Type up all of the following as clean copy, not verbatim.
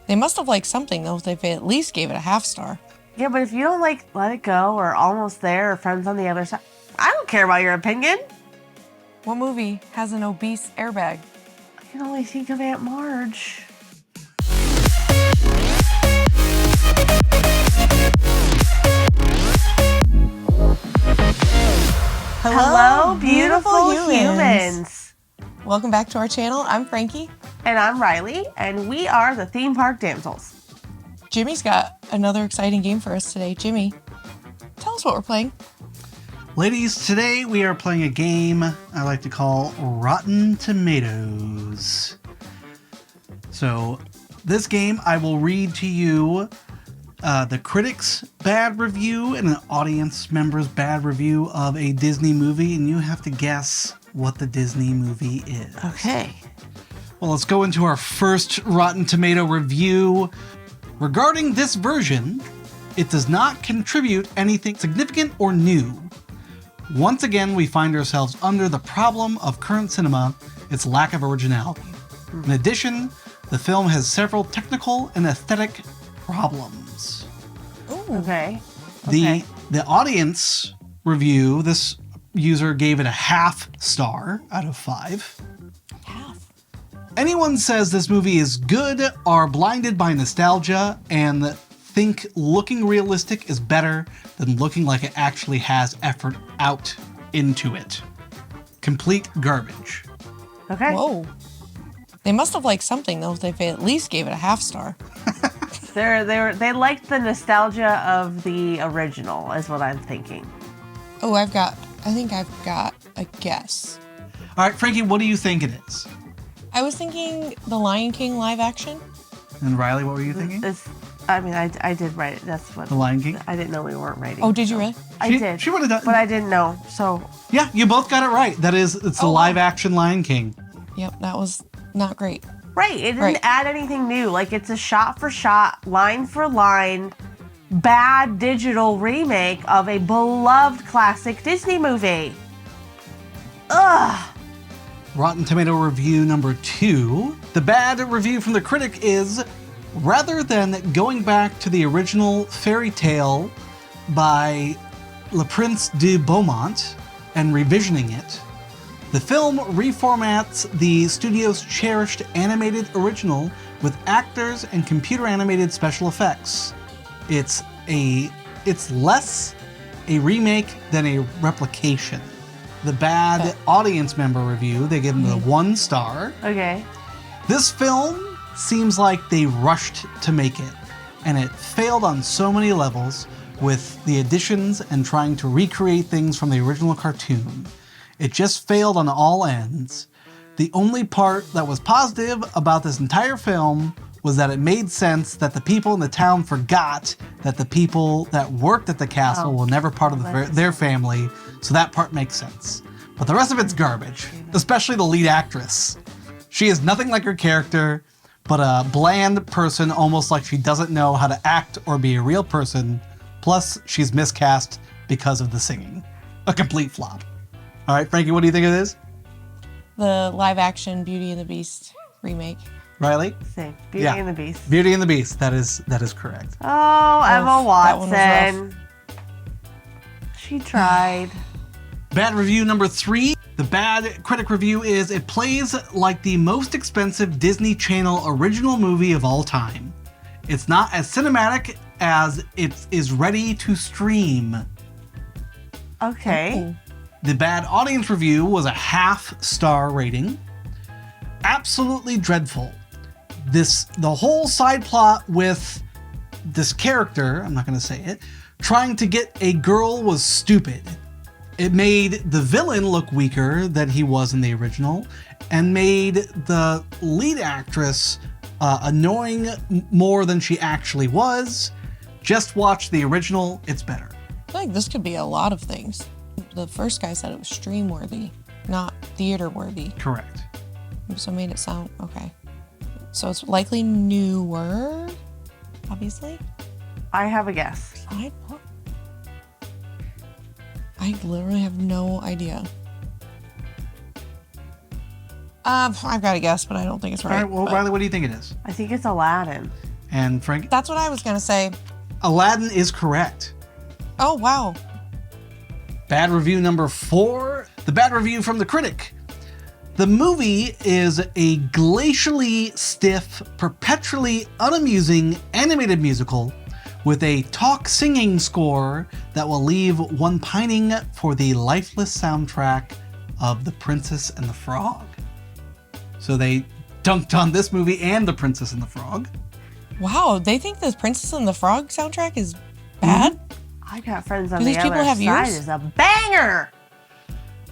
They must have liked something, though, if they at least gave it a half star. Yeah, but if you don't like Let It Go or Almost There or Friends on the Other Side, I don't care about your opinion. What movie has an obese airbag? I can only think of Aunt Marge. Hello, beautiful humans. Welcome back to our channel. I'm Frankie. And I'm Riley, and we are the Theme Park Damsels. Jimmy's got another exciting game for us today. Jimmy, tell us what we're playing. Ladies, today we are playing a game I like to call Rotten Tomatoes. So, this game I will read to you the critic's bad review and an audience member's bad review of a Disney movie, and you have to guess what the Disney movie is. Okay. Well, let's go into our first Rotten Tomato review. Regarding this version, it does not contribute anything significant or new. Once again, we find ourselves under the problem of current cinema, its lack of originality. In addition, the film has several technical and aesthetic problems. Ooh. Okay. The audience review, this user gave it a half star out of 5. Half. Anyone says this movie is good are blinded by nostalgia and think looking realistic is better than looking like it actually has effort out into it. Complete garbage. Okay. Whoa. They must have liked something, though, if they at least gave it a half star. They liked the nostalgia of the original, is what I'm thinking. Oh, I think I've got a guess. All right, Frankie, what do you think it is? I was thinking the Lion King live action. And Riley, what were you thinking? I did write it. That's what. The Lion King? I didn't know we weren't writing. Oh, did you really? I did. She would have done. But I didn't know, so. Yeah, you both got it right. It's the live action Lion King. Yep, that was not great. Right, it didn't add anything new. Like, it's a shot for shot, line for line, bad digital remake of a beloved classic Disney movie. Ugh. Rotten Tomato review number 2. The bad review from the critic is, rather than going back to the original fairy tale by Le Prince de Beaumont and revisioning it, the film reformats the studio's cherished animated original with actors and computer animated special effects. It's less a remake than a replication. The bad audience member review, they give them the 1 star. Okay. This film seems like they rushed to make it, and it failed on so many levels with the additions and trying to recreate things from the original cartoon. It just failed on all ends. The only part that was positive about this entire film was that it made sense that the people in the town forgot that the people that worked at the castle were never part of their family, so that part makes sense. But the rest of it's garbage, especially the lead actress. She is nothing like her character, but a bland person, almost like she doesn't know how to act or be a real person, plus she's miscast because of the singing. A complete flop. All right, Frankie, what do you think it is? The live action Beauty and the Beast remake. Riley? Same. Beauty and the Beast. Beauty and the Beast. That is correct. Oh, Emma that one was Watson. She tried. Bad review number 3. The bad critic review is, it plays like the most expensive Disney Channel original movie of all time. It's not as cinematic as it is ready to stream. Okay. Ooh. The bad audience review was a half star rating. Absolutely dreadful. The whole side plot with this character, I'm not going to say it, trying to get a girl was stupid. It made the villain look weaker than he was in the original, and made the lead actress annoying more than she actually was. Just watch the original, it's better. I feel like this could be a lot of things. The first guy said it was stream worthy, not theater worthy. Correct. So it made it sound okay. So it's likely newer, obviously. I have a guess. I literally have no idea. I've got a guess, but I don't think it's right. All right, well, Riley, what do you think it is? I think it's Aladdin. And Frankie? That's what I was going to say. Aladdin is correct. Oh, wow. Bad review number 4. The bad review from the critic. The movie is a glacially stiff, perpetually unamusing animated musical with a talk-singing score that will leave one pining for the lifeless soundtrack of The Princess and the Frog. So they dunked on this movie and The Princess and the Frog. Wow, they think the Princess and the Frog soundtrack is bad? I Got Friends on Do the these people Other have Side ears? is a banger.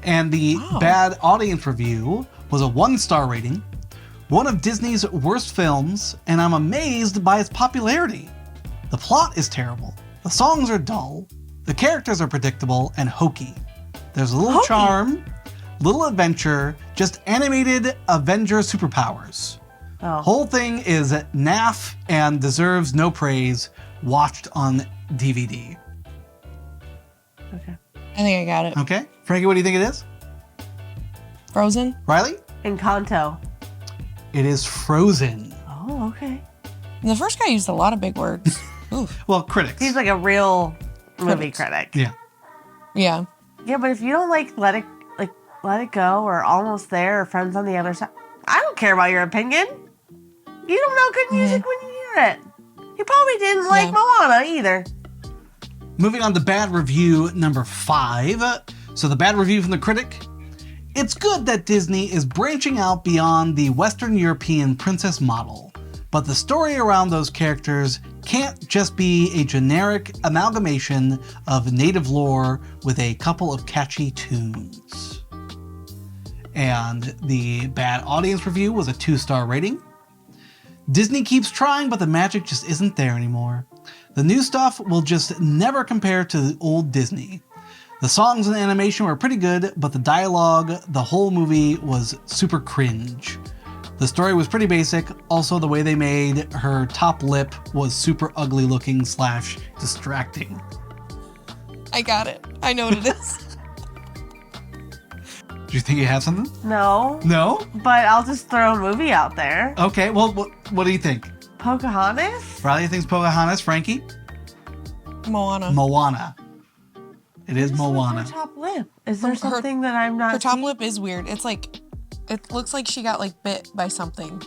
And the bad audience review was a 1-star rating, one of Disney's worst films, and I'm amazed by its popularity. The plot is terrible, the songs are dull, the characters are predictable and hokey. There's a little charm, little adventure, just animated Avenger superpowers. Whole thing is naff and deserves no praise, watched on DVD. Okay. I think I got it. Okay, Frankie, what do you think it is? Frozen? Riley? Encanto. It is Frozen. Oh, okay. The first guy used a lot of big words. Oof. Well, critics. He's like a real movie Critics. critic. Yeah. Yeah. Yeah, but if you don't like Let It Go or Almost There or Friends on the Other Side, I don't care about your opinion. You don't know good music when you hear it. You probably didn't like Moana either. Moving on to bad review number 5. So the bad review from the critic. It's good that Disney is branching out beyond the Western European princess model, but the story around those characters can't just be a generic amalgamation of native lore with a couple of catchy tunes. And the bad audience review was a 2-star rating. Disney keeps trying, but the magic just isn't there anymore. The new stuff will just never compare to the old Disney. The songs and animation were pretty good, but the dialogue, the whole movie was super cringe. The story was pretty basic. Also, the way they made her top lip was super ugly looking / distracting. I got it. I know what it is. Do you think you have something? No, No? but I'll just throw a movie out there. Okay, well, what do you think? Pocahontas? Riley thinks Pocahontas. Frankie? Moana. Moana. It is Just like Moana. her top lip. Is there Her- something that I'm not Her top seeing? lip is weird. It's like, it looks like she got like bit by something.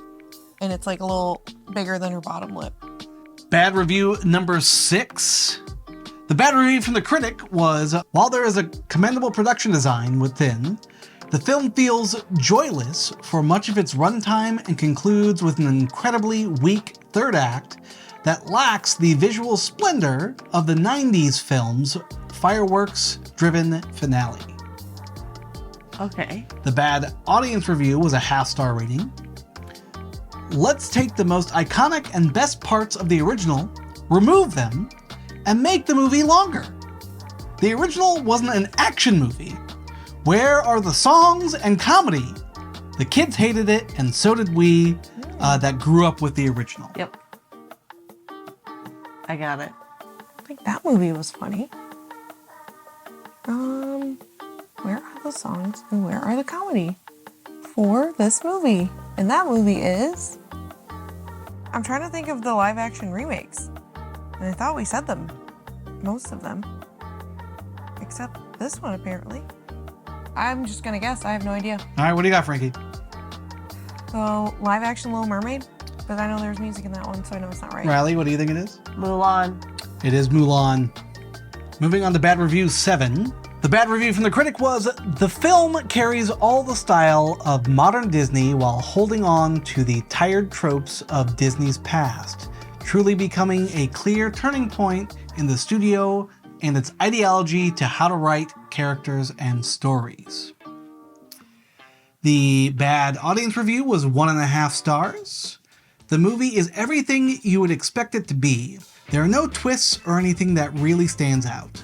And it's like a little bigger than her bottom lip. Bad review number 6. The bad review from the critic was, while there is a commendable production design within, the film feels joyless for much of its runtime and concludes with an incredibly weak third act that lacks the visual splendor of the 90s film's fireworks-driven finale. Okay. The bad audience review was a 0.5-star rating. Let's take the most iconic and best parts of the original, remove them, and make the movie longer. The original wasn't an action movie. Where are the songs and comedy? The kids hated it, and so did we that grew up with the original. Yep. I got it. I think that movie was funny. Where are the songs and where are the comedy for this movie? And that movie is... I'm trying to think of the live action remakes. And I thought we said them. Most of them. Except this one, apparently. I'm just gonna guess. I have no idea. All right, what do you got, Frankie? So, live action Little Mermaid? But I know there's music in that one, so I know it's not right. Riley, what do you think it is? Mulan. It is Mulan. Moving on to bad review 7. The bad review from the critic was, the film carries all the style of modern Disney while holding on to the tired tropes of Disney's past, truly becoming a clear turning point in the studio and its ideology to how to write characters and stories. The bad audience review was 1.5 stars. The movie is everything you would expect it to be. There are no twists or anything that really stands out.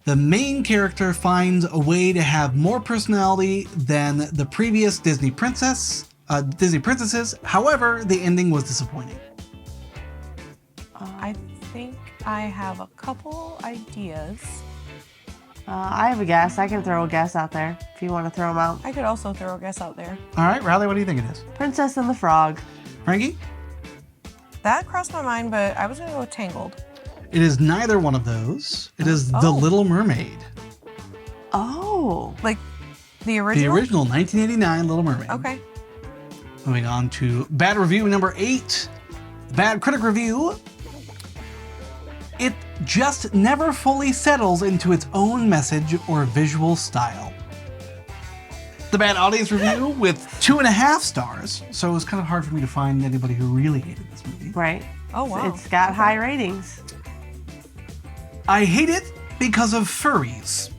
The main character finds a way to have more personality than the previous Disney princesses. However, the ending was disappointing. I think I have a couple ideas. I have a guess. I can throw a guess out there if you want to throw them out. I could also throw a guess out there. All right, Riley, what do you think it is? Princess and the Frog. Frankie? That crossed my mind, but I was gonna go with Tangled. It is neither one of those. It is The Little Mermaid. Oh. Like the original? The original 1989 Little Mermaid. Okay. Moving on to bad review number 8. Bad critic review. It just never fully settles into its own message or visual style. The bad audience review with 2.5 stars. So it was kind of hard for me to find anybody who really hated this movie. Right. Oh, wow. It's got high ratings. I hate it because of furries.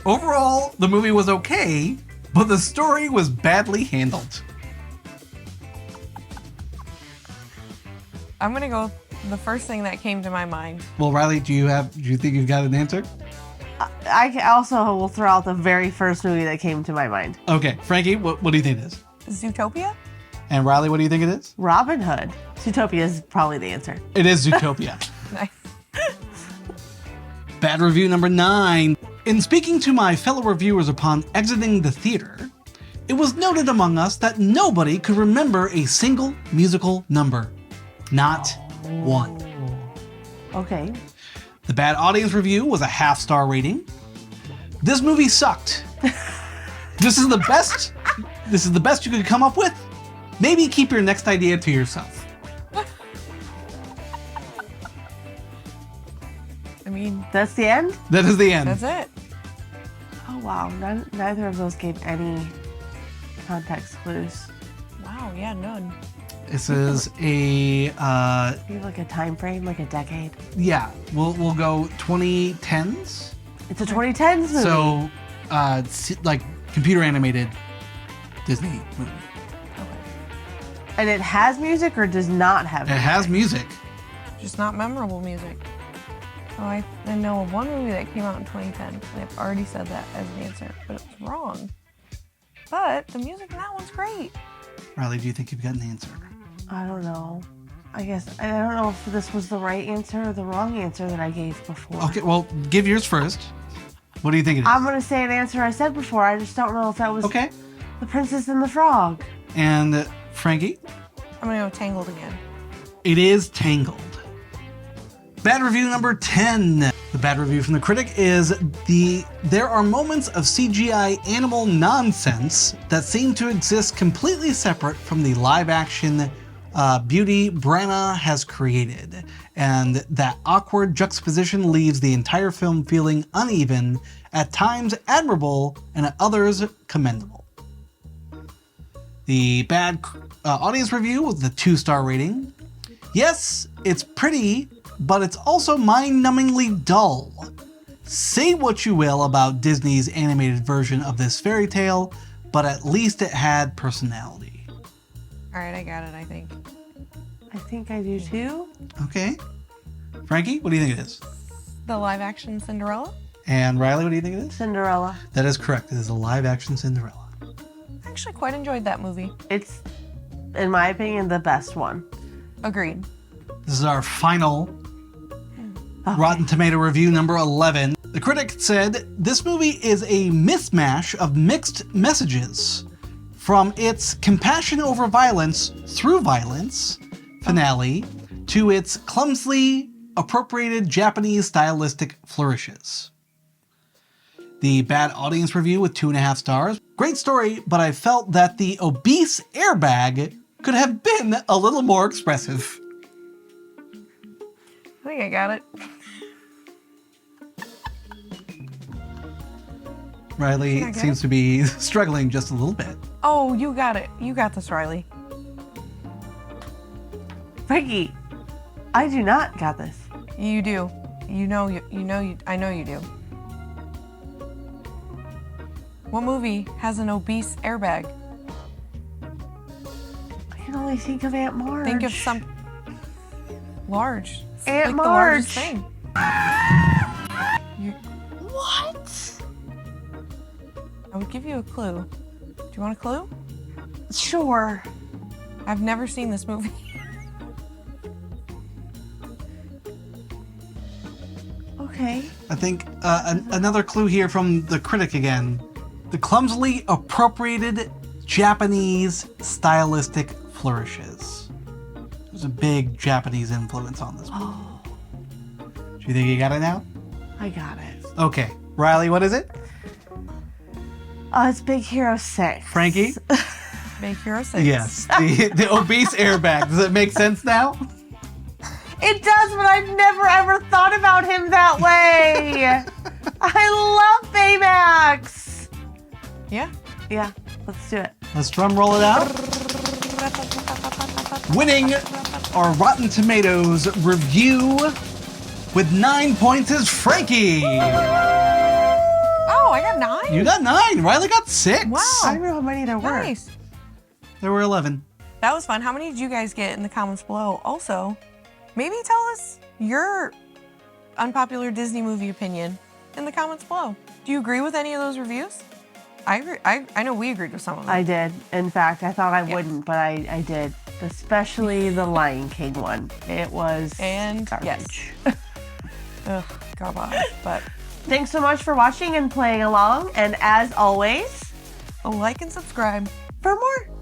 Overall, the movie was okay, but the story was badly handled. I'm gonna go with the first thing that came to my mind. Well, Riley, do you think you've got an answer? I also will throw out the very first movie that came to my mind. Okay, Frankie, what do you think it is? Zootopia? And Riley, what do you think it is? Robin Hood. Zootopia is probably the answer. It is Zootopia. Nice. Bad review number 9. In speaking to my fellow reviewers upon exiting the theater, it was noted among us that nobody could remember a single musical number. Not one. Okay. The bad audience review was a 0.5 star rating. This movie sucked. This is the best you could come up with. Maybe keep your next idea to yourself. I mean, That's the end? That is the end. that's it. Oh, wow. Neither of those gave any context clues. Wow, yeah, none. This is a Maybe like a time frame, like a decade. yeah. We'll go 2010s. It's a 2010s movie. So like computer animated Disney movie. And it has music or does not have It has music. Just not memorable music. Oh, I know of one movie that came out in 2010, and I've already said that as an answer, but it was wrong. But the music in that one's great. Riley, do you think you've got an answer? I don't know. I guess I don't know if this was the right answer or the wrong answer that I gave before. Okay, well, give yours first. What do you think it is? I'm gonna say an answer I said before. I just don't know if that was Okay. The Princess and the Frog. And Frankie? I'm gonna go Tangled again. It is Tangled. Bad review number 10. The bad review from the critic is there are moments of CGI animal nonsense that seem to exist completely separate from the live action beauty Branagh has created, and that awkward juxtaposition leaves the entire film feeling uneven, at times admirable, and at others commendable. The bad audience review with the 2-star rating. Yes, it's pretty, but it's also mind-numbingly dull. Say what you will about Disney's animated version of this fairy tale, but at least it had personality. All right, I got it, I think. I think I do too. Okay. Frankie, what do you think it is? The live-action Cinderella? And Riley, what do you think it is? Cinderella. That is correct. It is a live-action Cinderella. I actually quite enjoyed that movie. It's, in my opinion, the best one. Agreed. This is our final Rotten Tomato review number 11. The critic said, this movie is a mismatch of mixed messages. From its compassion over violence through violence finale to its clumsily appropriated Japanese stylistic flourishes. The bad audience review with 2.5 stars. Great story, but I felt that the obese airbag could have been a little more expressive. I think I got it. Riley Can I get seems to be struggling just a little bit. Oh, you got it. You got this, Riley. Frankie, I do not got this. You do. I know you do. What movie has an obese airbag? I can only think of Aunt Marge. Think of some large. It's Aunt like Marge. the largest thing. What? I would give you a clue. Do you want a clue? Sure. I've never seen this movie. Okay. I think another clue here from the critic again. The clumsily appropriated Japanese stylistic flourishes. There's a big Japanese influence on this movie. Do you think you got it now? I got it. Okay. Riley, what is it? It's Big Hero 6. Frankie? Big Hero 6. Yes. The obese airbag. Does it make sense now? It does, but I've never ever thought about him that way. I love Baymax. Yeah. Yeah, let's do it. Let's drum roll it out. Winning our Rotten Tomatoes review with 9 points is Frankie. Oh, I got 9? You got 9. Riley got 6. Wow. I don't know how many there were. Nice. There were 11. That was fun. How many did you guys get in the comments below? Also, maybe tell us your unpopular Disney movie opinion in the comments below. Do you agree with any of those reviews? I agree. I know we agreed with some of them. I did. In fact, I thought I wouldn't, but I did. Especially the Lion King one. It was garbage. Yes. Ugh, garbage. But thanks so much for watching and playing along. And as always, like and subscribe for more.